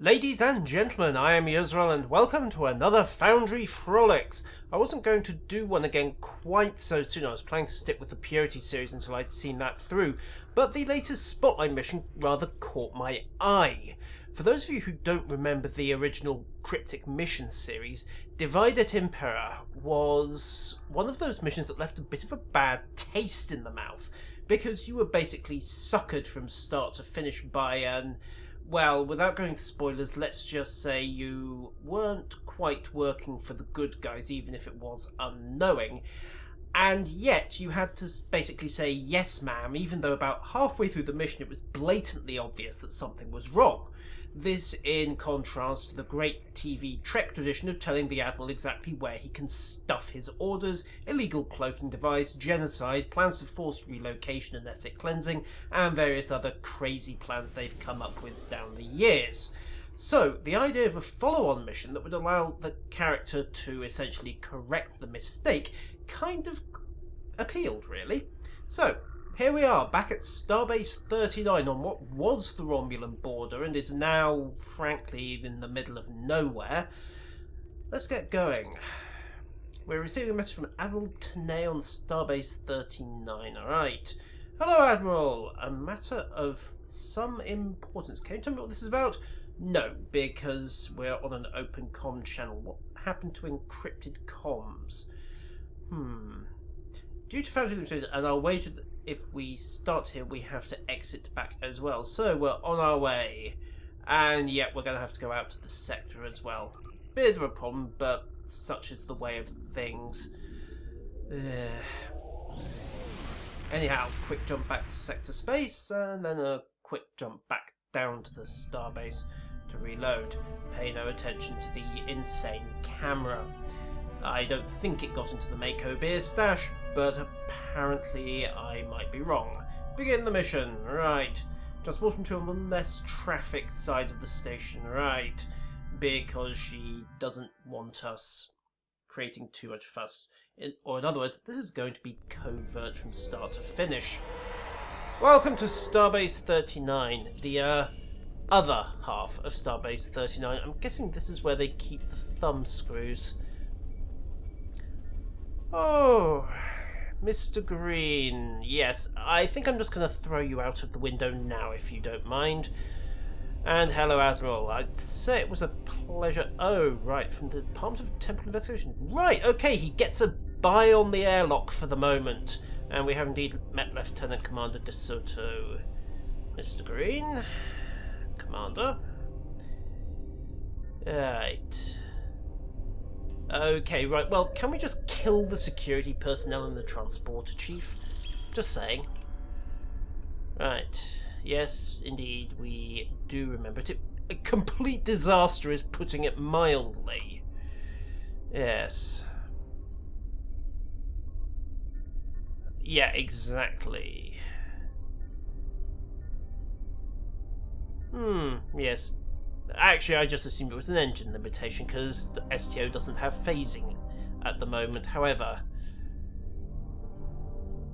Ladies and gentlemen, I am Yusrael and welcome to another Foundry Frolics. I wasn't going to do one again quite so soon. I was planning to stick with the Purity series until I'd seen that through, but the latest Spotlight mission rather caught my eye. For those of you who don't remember the original Cryptic Mission series, Divide et Impera was one of those missions that left a bit of a bad taste in the mouth, because you were basically suckered from start to finish by an... Well, without going to spoilers, let's just say you weren't quite working for the good guys, even if it was unknowing. And yet you had to basically say, yes ma'am, even though about halfway through the mission it was blatantly obvious that something was wrong. This in contrast to the great TV Trek tradition of telling the Admiral exactly where he can stuff his orders, illegal cloaking device, genocide, plans for forced relocation and ethnic cleansing, and various other crazy plans they've come up with down the years. So, the idea of a follow-on mission that would allow the character to essentially correct the mistake kind of appealed, really. So, here we are, back at Starbase 39 on what was the Romulan border and is now, frankly, in the middle of nowhere. Let's get going. We're receiving a message from Admiral Tanay on Starbase 39. Alright. Hello, Admiral. A matter of some importance. Can you tell me what this is about? No, because we're on an open comm channel. What happened to encrypted comms? Due to Foundry Limited, and I'll wager that if we start here, we have to exit back as well. So we're on our way. And yet we're going to have to go out to the sector as well. Bit of a problem, but such is the way of things. Anyhow, quick jump back to sector space, and then a quick jump back down to the starbase to reload. Pay no attention to the insane camera. I don't think it got into the Mako beer stash, but apparently I might be wrong. Begin the mission, right. Transporting to on the less trafficked side of the station, right. Because she doesn't want us creating too much fuss. Or in other words, this is going to be covert from start to finish. Welcome to Starbase 39, the other half of Starbase 39. I'm guessing this is where they keep the thumb screws. Oh, Mr. Green. Yes, I think I'm just going to throw you out of the window now, if you don't mind. And hello, Admiral. I'd say it was a pleasure. Oh, right, from the Department of Temporal Investigation. Right, okay, he gets a buy on the airlock for the moment. And we have indeed met Lieutenant Commander De Soto. Mr. Green. Commander. Right. Okay, right, well, can we just kill the security personnel in the transporter, Chief? Just saying. Right. Yes, indeed, we do remember it. A complete disaster is putting it mildly. Yes. Yeah, exactly. Yes. Actually, I just assumed it was an engine limitation, because the STO doesn't have phasing at the moment. However...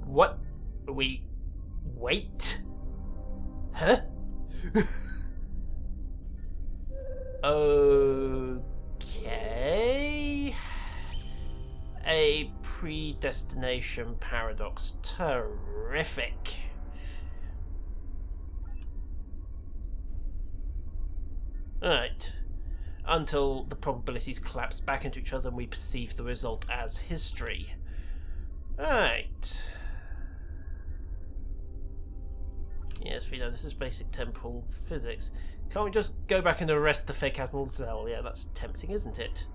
What? We... Wait? Huh? Okay... A predestination paradox. Terrific. Right. Until the probabilities collapse back into each other and we perceive the result as history. Right. Yes, we know this is basic temporal physics. Can't we just go back and arrest the fake Admiral Zell? Yeah, that's tempting, isn't it?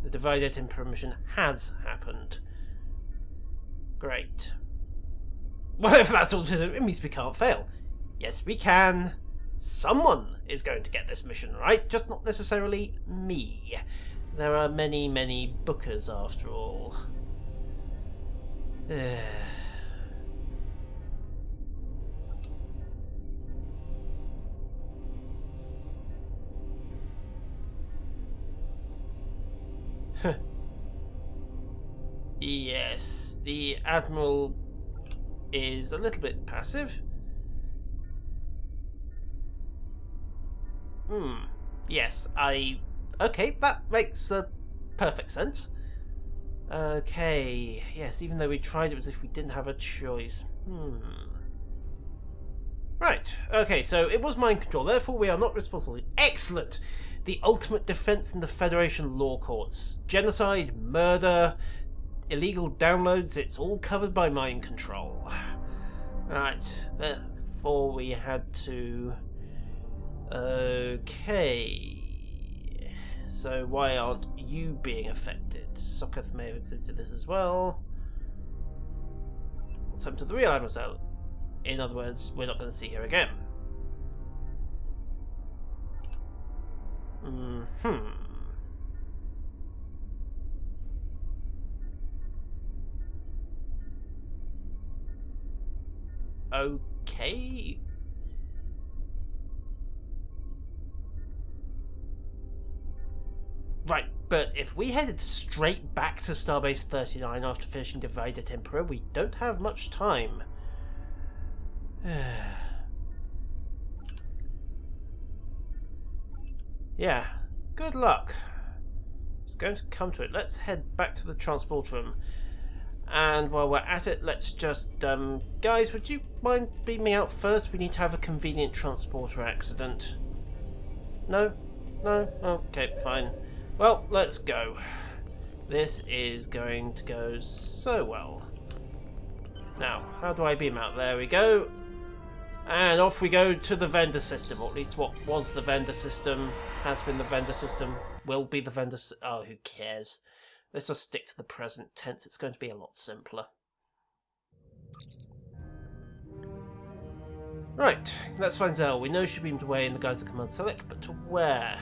The Divide et Impera mission has happened. Great. Well, if that's all it means we can't fail. Yes, we can. Someone is going to get this mission right, just not necessarily me. There are many, many bookers after all. Yes, the Admiral is a little bit passive. Yes, okay, that makes perfect sense. Okay, yes, even though we tried, it was as if we didn't have a choice. Right, okay, so it was mind control, therefore we are not responsible. Excellent! The ultimate defense in the Federation law courts. Genocide, murder, illegal downloads, it's all covered by mind control. Right, therefore we had to... Okay... So why aren't you being affected? Socketh may have exhibited this as well. What's happened to the real Admiral Cell? In other words, we're not going to see her again. Okay. Right, but if we headed straight back to Starbase 39 after finishing Divided Emperor, we don't have much time. Yeah, good luck. It's going to come to it. Let's head back to the transport room. And while we're at it, let's just... guys, would you mind beaming me out first? We need to have a convenient transporter accident. No? No? Okay, fine. Well, let's go. This is going to go so well. Now, how do I beam out? There we go. And off we go to the vendor system, or at least what was the vendor system, has been the vendor system, will be the vendor system. Oh, who cares? Let's just stick to the present tense, it's going to be a lot simpler. Right, let's find Zell. We know she beamed away in the guise of Command Select, but to where?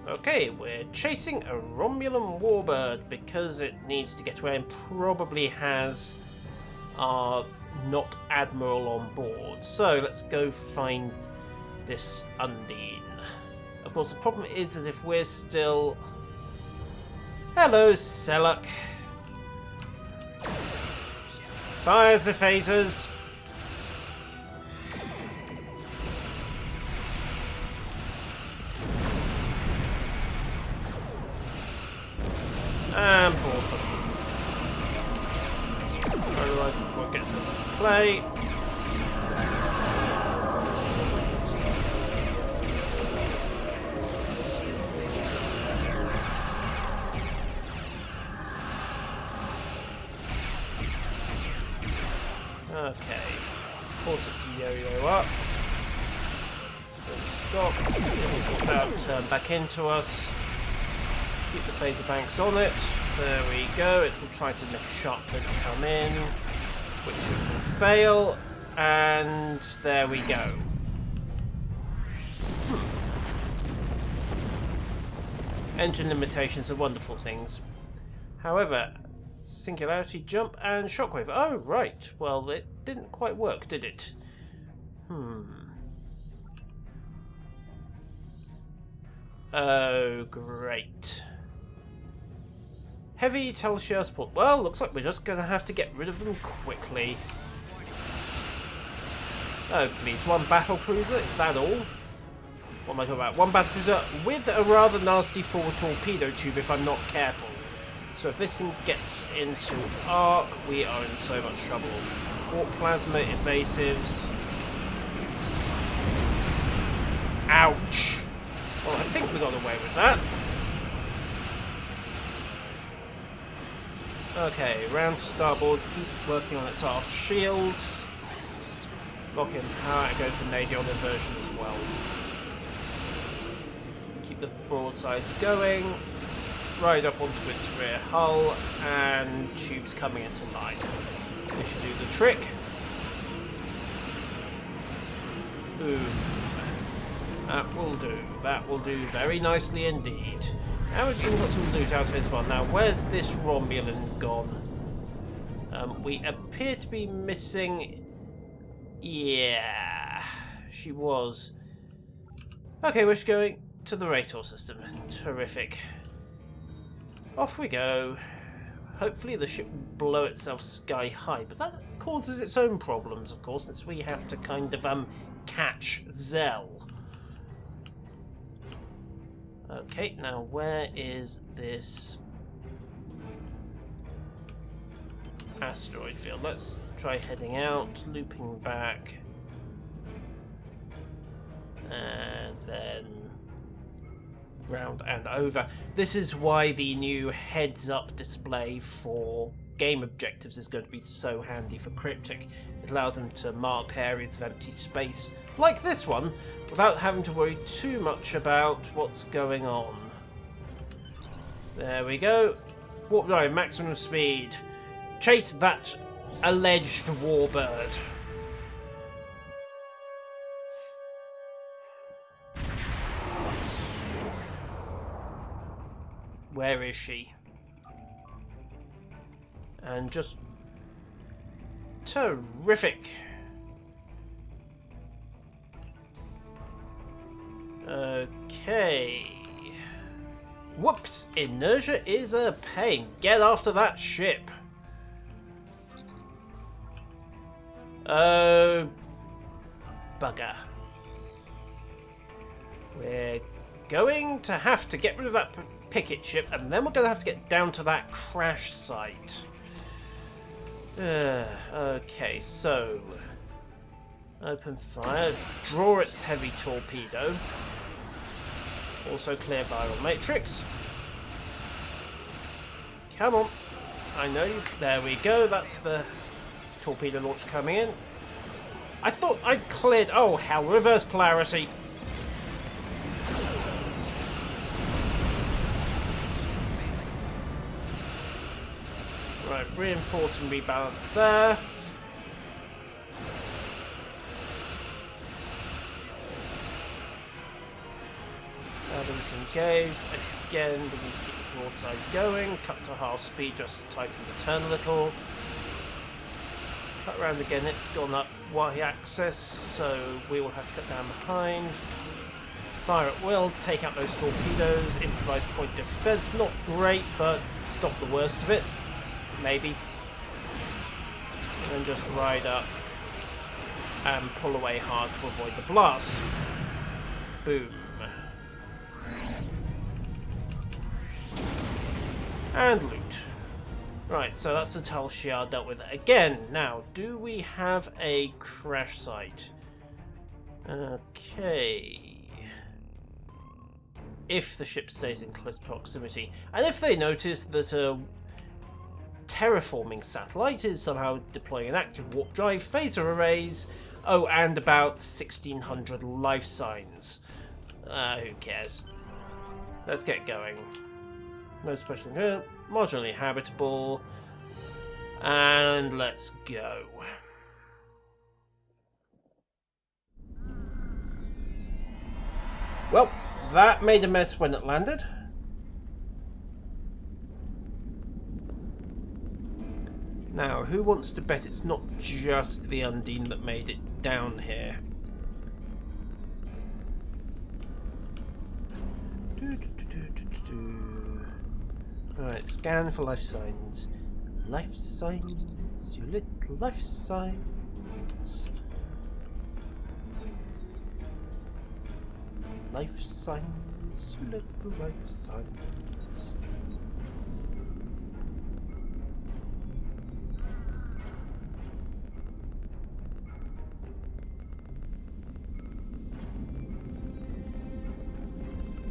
Okay, we're chasing a Romulan warbird because it needs to get away and probably has our not Admiral on board. So let's go find this Undine. Of course, the problem is that if we're still... Hello, Seluk. Fires the phasers. And board them. Otherwise, before it gets into play. Okay. Force it to yo-yo up. Stop. Force out, turn back into us. Keep the phaser banks on it. There we go. It will try to make a sharp turn to come in, which it will fail. And there we go. Engine limitations are wonderful things. However, singularity jump and shockwave. Oh, right. Well, it didn't quite work, did it? Oh, great. Heavy Telshire support. Well, looks like we're just going to have to get rid of them quickly. Oh, please. One battle cruiser? Is that all? What am I talking about? One battle cruiser with a rather nasty forward torpedo tube if I'm not careful. So if this thing gets into arc, we are in so much trouble. Warp plasma evasives. Ouch. Well, I think we got away with that. Okay, round to starboard, keep working on its aft shields. Lock in power and go for Nadion inversion as well. Keep the broadsides going. Ride up onto its rear hull, and tubes coming into line. This should do the trick. Boom. That will do. That will do very nicely indeed. Now we've even got some loot out of this one. Now, where's this Romulan gone? We appear to be missing... Yeah, she was. Okay, we're going to the Rator system. Terrific. Off we go. hopefully the ship will blow itself sky high, but that causes its own problems, of course, since we have to kind of catch Zell. Okay, now where is this asteroid field? Let's try heading out, looping back, and then round and over. This is why the new heads-up display for game objectives is going to be so handy for Cryptic. It allows them to mark areas of empty space, like this one, without having to worry too much about what's going on. There we go. Warp drive, maximum speed. Chase that alleged warbird. Where is she? And just terrific. Okay. Whoops! Inertia is a pain. Get after that ship. Oh, bugger. We're going to have to get rid of that picket ship, and then we're going to have to get down to that crash site. Okay, so open fire, draw its heavy torpedo, also clear viral matrix. Come on, I know you. There we go. That's the torpedo launch coming in. I thought I'd cleared. Oh hell! Reverse polarity. Right, reinforce and rebalance there. Cabins engaged. Again, we need to keep the broadside going. Cut to half speed just to tighten the turn a little. Cut round again, it's gone up y-axis, so we will have to cut down behind. Fire at will, take out those torpedoes, improvise point defense. Not great, but stop the worst of it. Maybe. And then just ride up and pull away hard to avoid the blast. Boom. And loot. Right, so that's the Tal Shiar dealt with again. Now, do we have a crash site? Okay. If the ship stays in close proximity, and if they notice that a terraforming satellite is somehow deploying an active warp drive, phaser arrays, oh, and about 1600 life signs. Who cares? Let's get going. No special here. Marginally habitable. And let's go. Well, that made a mess when it landed. Now, who wants to bet it's not just the Undine that made it down here? Alright, scan for life signs. Life signs, you little life signs. Life signs, you little life signs.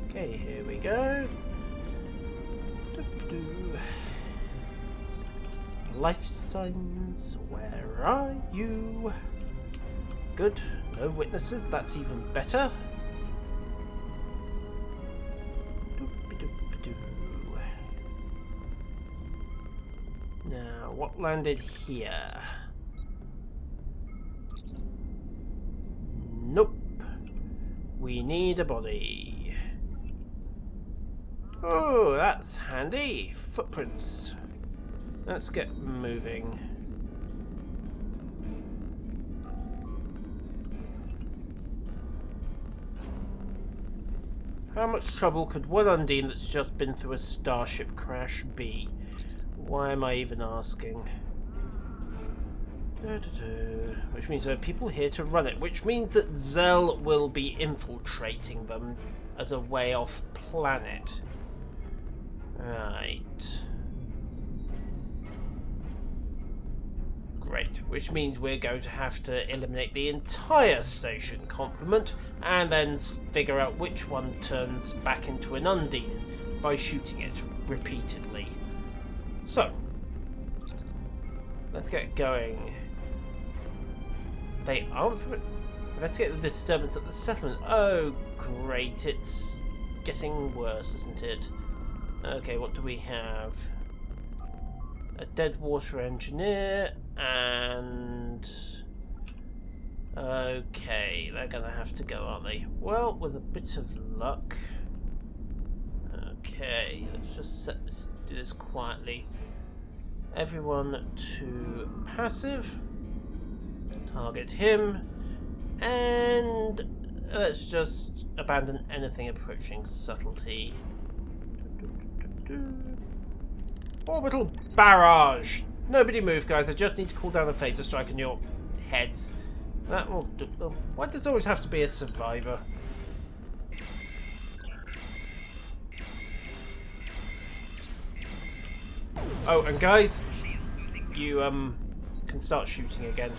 Okay, here we go. Life signs, where are you? Good, no witnesses, that's even better. Now, what landed here? Nope. We need a body. Oh, that's handy. Footprints. Let's get moving. How much trouble could one Undine that's just been through a starship crash be? Why am I even asking? Which means there are people here to run it, which means that Zell will be infiltrating them as a way off planet. Right. Great. Which means we're going to have to eliminate the entire station complement and then figure out which one turns back into an Undine by shooting it repeatedly. So, let's get going. They aren't from it. Investigate the disturbance at the settlement. Oh, great. It's getting worse, isn't it? Okay, what do we have? A dead water engineer and... Okay, they're going to have to go, aren't they? Well, with a bit of luck... Okay, let's just do this quietly. Everyone to passive. Target him. And let's just abandon anything approaching subtlety. Orbital barrage! Nobody move, guys. I just need to call down a phaser strike on your heads. That will do. Why does it always have to be a survivor? Oh, and guys, you can start shooting again.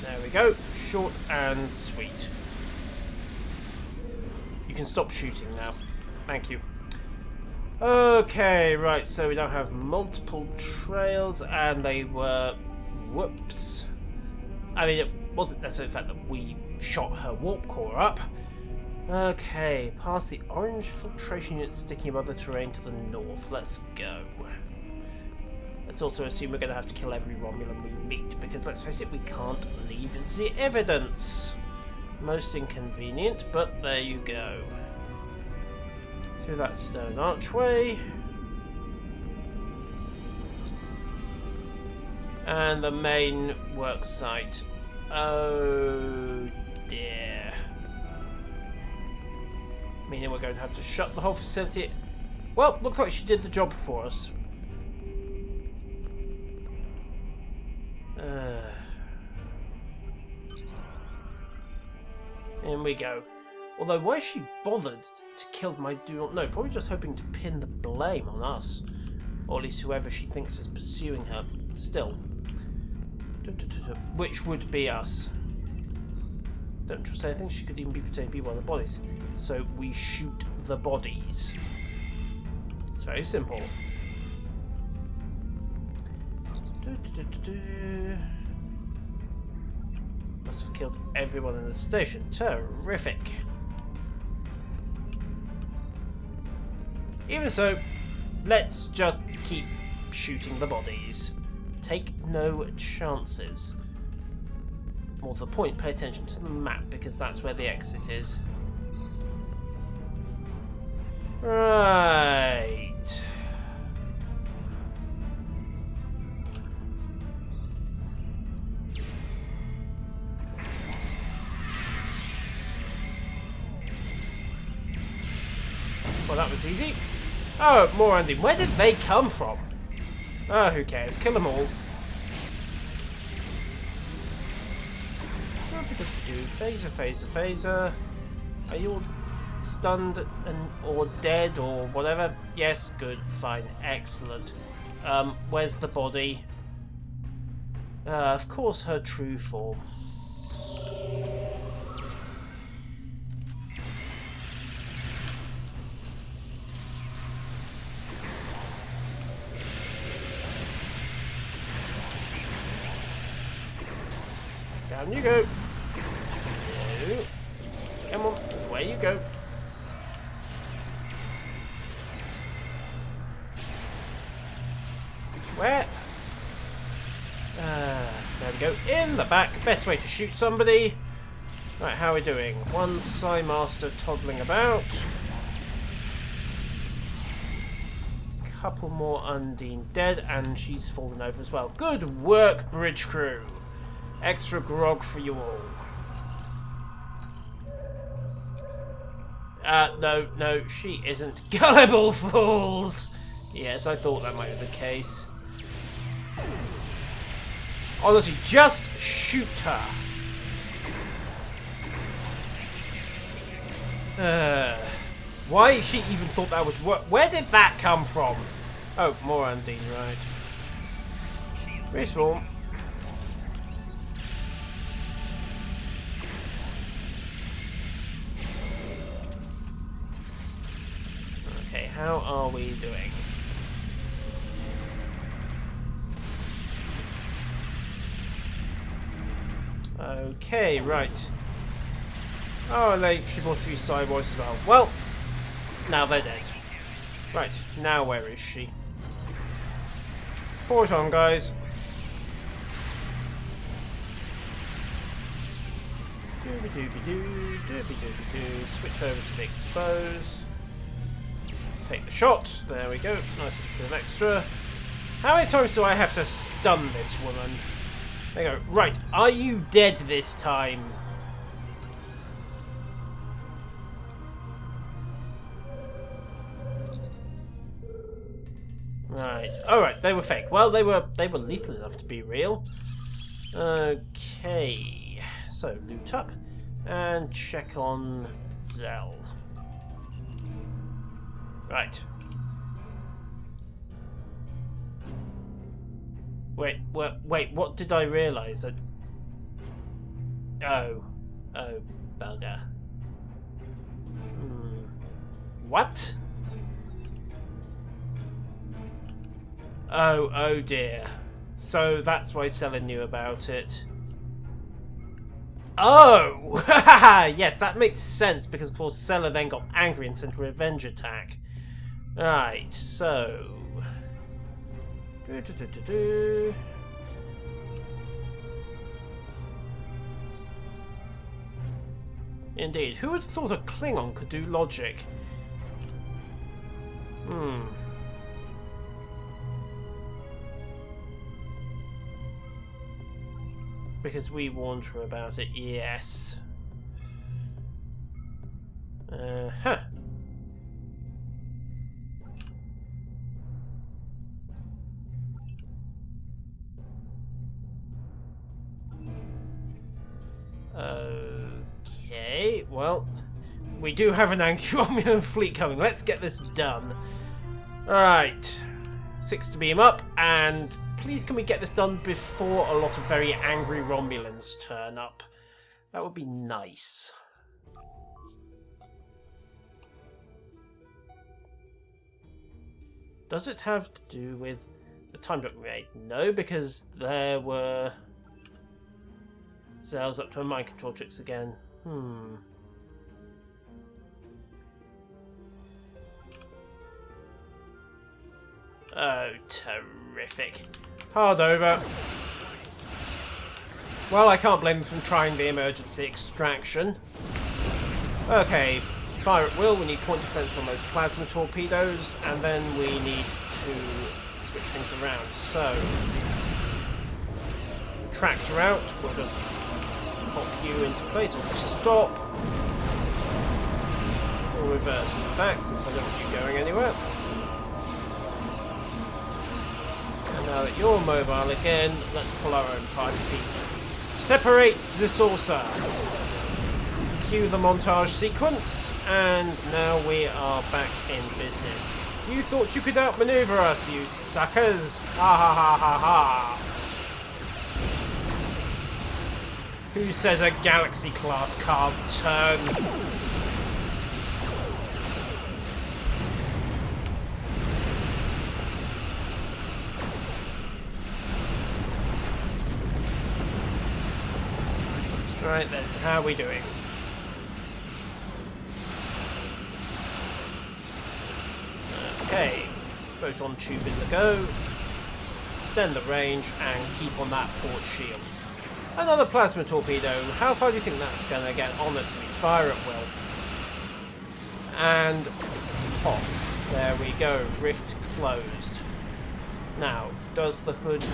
There we go. Short and sweet. You can stop shooting now. Thank you. Okay, right, so we now have multiple trails, and they were... Whoops. I mean, it wasn't necessarily the fact that we shot her warp core up. Okay, past the orange filtration unit sticking above the terrain to the north. Let's go. Let's also assume we're going to have to kill every Romulan we meet, because let's face it, we can't leave the evidence. Most inconvenient, but there you go. Through that stone archway. And the main work site. Oh dear. Meaning we're going to have to shut the whole facility. Well, looks like she did the job for us. In we go. Although, why is she bothered to kill them, I do not know. Probably just hoping to pin the blame on us. Or at least whoever she thinks is pursuing her. Still. Which would be us. Don't trust anything. She could even be pretending to be one of the bodies. So we shoot the bodies. It's very simple. Must have killed everyone in the station. Terrific. Even so, let's just keep shooting the bodies. Take no chances. More to the point, pay attention to the map, because that's where the exit is. Right. Well, that was easy. Oh, more Undine. Where did they come from? Oh, who cares? Kill them all. Phaser, phaser, phaser. Are you all stunned or dead or whatever? Yes, good, fine, excellent. Where's the body? Of course, her true form. Down you go. No. Come on, away you go. Where? There we go. In the back. Best way to shoot somebody. Right, how are we doing? One Psy Master toddling about. Couple more Undine dead, and she's fallen over as well. Good work, bridge crew. Extra grog for you all. No, she isn't. Gullible fools! Yes, I thought that might be the case. Honestly, just shoot her. Why she even thought that would work? Where did that come from? Oh, more Undine, right. Respawn. Okay, how are we doing? Okay, right. Oh, and she brought a few sideboards as well. Well, now they're dead. Right, now where is she? Pour it on, guys. Doobie-doobie-doo, doobie-doobie-doo. Switch over to the expose. Take the shot. There we go. Nice bit of extra. How many times do I have to stun this woman? There you go. Right, are you dead this time? Right. Alright, they were fake. Well, they were lethal enough to be real. Okay. So, loot up. And check on Zell. Right. Wait, what did I realise? Oh, bugger. What? Oh dear. So that's why Sella knew about it. Oh! Yes, that makes sense, because of course Sella then got angry and sent a revenge attack. Right, so... Indeed. Who would have thought a Klingon could do logic? Because we warned her about it, yes. Huh. Okay, well, we do have an Romulan fleet coming. Let's get this done. Alright. 6 to beam up, and please can we get this done before a lot of very angry Romulans turn up? That would be nice. Does it have to do with the time dock we made? No, because there were... Zell's up to her mind control tricks again. Oh, terrific. Hard over. Well, I can't blame them for trying the emergency extraction. Okay, fire at will. We need point defense on those plasma torpedoes, and then we need to switch things around. So, tractor out. We'll just pop you into place. We'll stop. Or reverse, in fact, since I don't want you going anywhere. And now that you're mobile again, let's pull our own party piece. Separate the saucer. Cue the montage sequence, and now we are back in business. You thought you could outmaneuver us, you suckers! Ha ha ha ha ha! Who says a Galaxy class can't turn? Right then, how are we doing? Okay, photon tube in the go. Extend the range and keep on that port shield. Another plasma torpedo. How far do you think that's going to get? Honestly, fire at will. And pop. There we go. Rift closed. Now, does the hood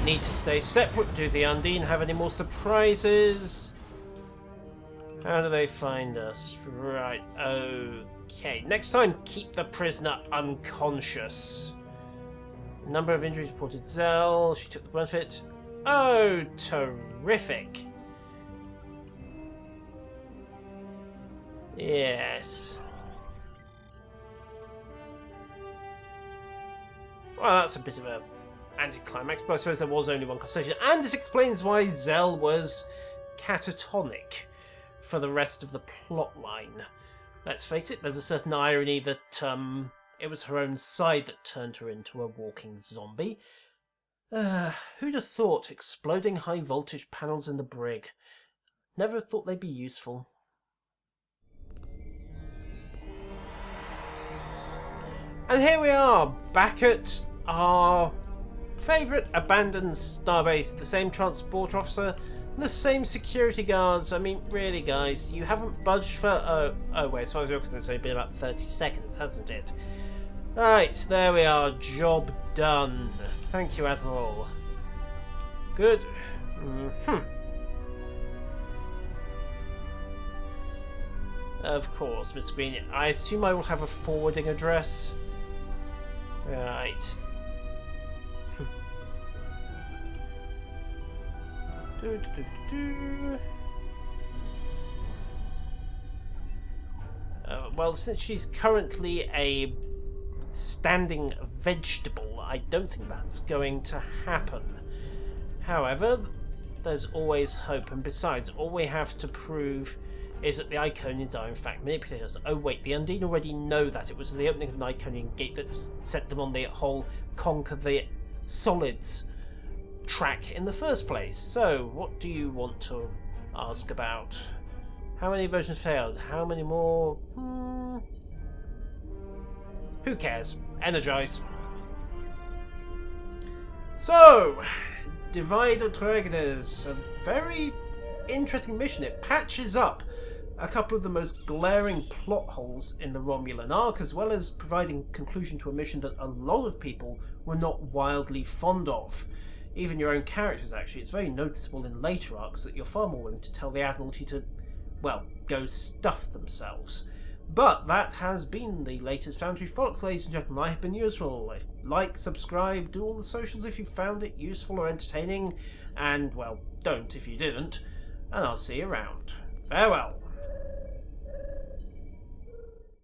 need to stay separate? Do the Undine have any more surprises? How do they find us? Right, okay. Next time, keep the prisoner unconscious. Number of injuries reported Zell. She took the brunt of it. Oh, terrific. Yes. Well, that's a bit of a anticlimax, but I suppose there was only one conversation. And it explains why Zell was catatonic for the rest of the plot line. Let's face it, there's a certain irony that it was her own side that turned her into a walking zombie. Who'd have thought exploding high voltage panels in the brig? Never thought they'd be useful. And here we are, back at our favourite abandoned starbase, the same transporter officer, the same security guards. I mean, really, guys, you haven't budged for... Oh wait, as far as you're concerned, it's only been about 30 seconds, hasn't it? Right, there we are, job done. Thank you, Admiral. Good. Of course, Mr. Green. I assume I will have a forwarding address. Right. Well, since she's currently a standing vegetable, I don't think that's going to happen. However, there's always hope, and besides, all we have to prove is that the Iconians are in fact manipulators. Oh wait, the Undine already know that. It was the opening of an Iconian gate that set them on the whole conquer the solids track in the first place. So, what do you want to ask about? How many versions failed? How many more? Who cares? Energize. So, Divide at Regnes. A very interesting mission. It patches up a couple of the most glaring plot holes in the Romulan arc, as well as providing conclusion to a mission that a lot of people were not wildly fond of. Even your own characters, actually. It's very noticeable in later arcs that you're far more willing to tell the Admiralty to, well, go stuff themselves. But that has been the latest Foundry Frolics, ladies and gentlemen. I have been useful. Like, subscribe, do all the socials if you found it useful or entertaining, and, well, don't if you didn't. And I'll see you around. Farewell.